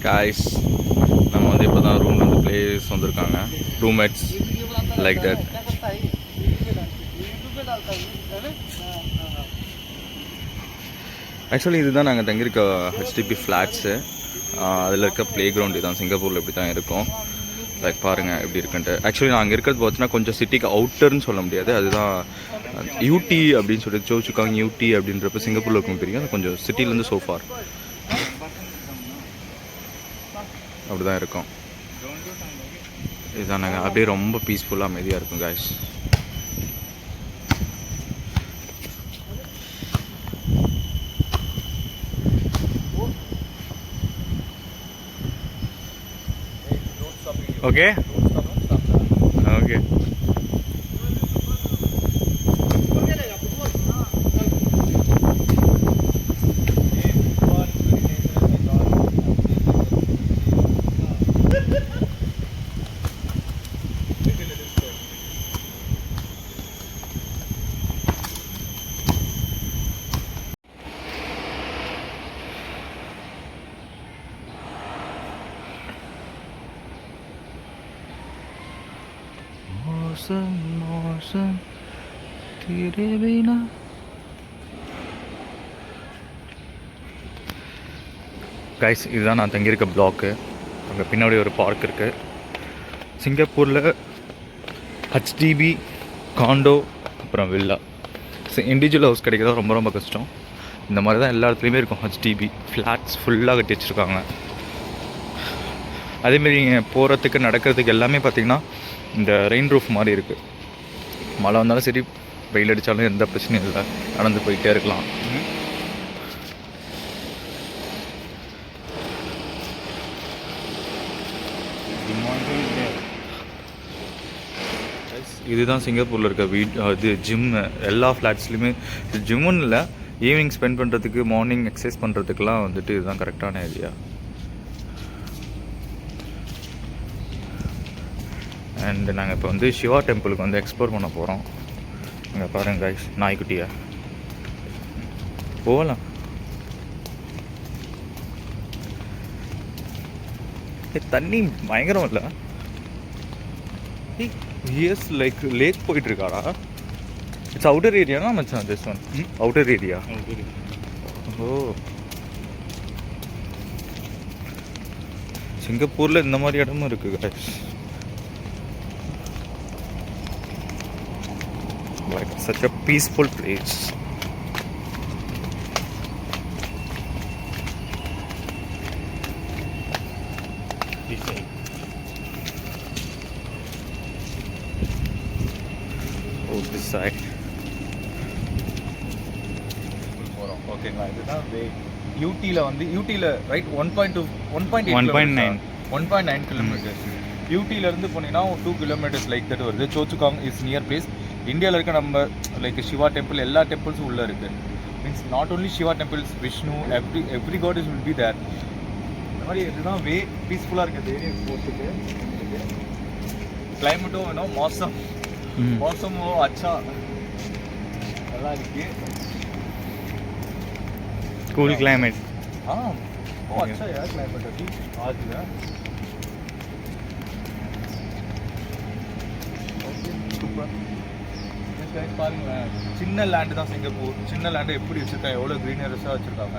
Guys நம்ம வந்து இப்போ தான் ரூம்லேருந்து பிளேஸ் வந்திருக்காங்க. Roommates like that. ஆக்சுவலி இதுதான் நாங்கள் தங்கியிருக்க ஹெச்டிபி ஃப்ளாட்ஸு. அதில் இருக்க ப்ளே கிரவுண்ட் இதுதான். சிங்கப்பூரில் இப்படி தான் இருக்கும். லைக் பாருங்கள் எப்படி இருக்குன்ட்டு. ஆக்சுவலி நான் அங்கே இருக்கிறது பார்த்தீங்கன்னா கொஞ்சம் சிட்டிக்கு அவுட்டர்னு சொல்ல முடியாது. அதுதான் யூடி அப்படின்னு சொல்லிட்டு சோச்சுக்காங்க. யூடி அப்படின்றப்ப சிங்கப்பூரில் இருக்கும் தெரியும். அது கொஞ்சம் சிட்டிலேருந்து சோஃபார் அப்படி தான் இருக்கும். இதுதான் நாங்கள் அப்படியே ரொம்ப பீஸ்ஃபுல்லாக அமைதியாக இருக்கும் காய்ஸ். Okay okay. मौसम तेरे बिना. கைஸ் இதுதான் நான் தங்கியிருக்க பிளாக்கு. அங்கே பின்னாடி ஒரு பார்க் இருக்குது. சிங்கப்பூரில் ஹெச்டிபி காண்டோ அப்புறம் வில்லா இண்டிவிஜுவல் ஹவுஸ் கிடைக்கிறது ரொம்ப ரொம்ப கஷ்டம். இந்த மாதிரி தான் எல்லா இடத்துலையுமே இருக்கும். ஹெச்டிபி ஃப்ளாட்ஸ் ஃபுல்லாக கட்டி வச்சுருக்காங்க. அதேமாரி போகிறதுக்கு நடக்கிறதுக்கு எல்லாமே பார்த்திங்கன்னா இந்த ரெயின் ரூஃப் மாதிரி இருக்குது. மழை வந்தாலும் சரி வெயில் அடித்தாலும் எந்த பிரச்சனையும் இல்லை, நடந்து போயிட்டே இருக்கலாம். இதுதான் சிங்கப்பூரில் இருக்க இது ஜிம்மு. எல்லா ஃப்ளாட்ஸ்லையுமே ஜிம்முன்னு இல்லை, ஈவினிங் ஸ்பெண்ட் பண்ணுறதுக்கு மார்னிங் எக்ஸசைஸ் பண்ணுறதுக்கெலாம் வந்துட்டு இதுதான் கரெக்டான ஏரியா. அண்ட் நாங்கள் இப்போ வந்து சிவா டெம்பிளுக்கு வந்து எக்ஸ்ப்ளோர் பண்ண போகிறோம். அங்கே பாருங்க கைஸ், நாய்க்குட்டியா போகலாம். தண்ணி பயங்கரம் இல்லை? எஸ் லைக் லேக் போயிட்டுருக்காடா. இட்ஸ் அவுட்டர் ஏரியானா மச்சான்? This one outer area. Oh, சிங்கப்பூரில் இந்த மாதிரி இடமும் இருக்குது guys. Like such a peaceful place. This side. Oh, this side. ஓகேங்களா, இதுதான் வே. யூடியில் வந்து யூடியில் ரைட் 1.9 கிலோமீட்டர்ஸ். யூடியிலேருந்து போனீங்கன்னா 2 கிலோமீட்டர்ஸ் லைக் தட் வருது. சோச்சுகாங் இஸ் நியர் பிளேஸ். இந்தியாவில் இருக்க நம்ம லைக் சிவா டெம்பிள் எல்லா டெம்பிள்ஸும் உள்ளே இருக்குது. Means not only Shiva temples, Vishnu, every god is will be there. இந்த மாதிரி இதுதான் வே. பீஸ்ஃபுல்லாக இருக்குது ஏரியா போகிறதுக்கு. கிளைமேட்டும் வேணும், மோசமோ அச்சா நல்லா இருக்கு. Cool climate. ஓ अच्छा यार क्लाइमेट अभी आज है. Okay super. பாருங்க, சின்ன லேண்டு தான் சிங்கப்பூர். சின்ன லேண்டை எப்படி வச்சுருக்காங்க, எவ்வளோ க்ரீனரஸாக வச்சுருக்காங்க.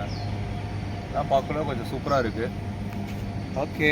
நான் பார்க்கல கொஞ்சம் சூப்பராக இருக்குது. ஓகே.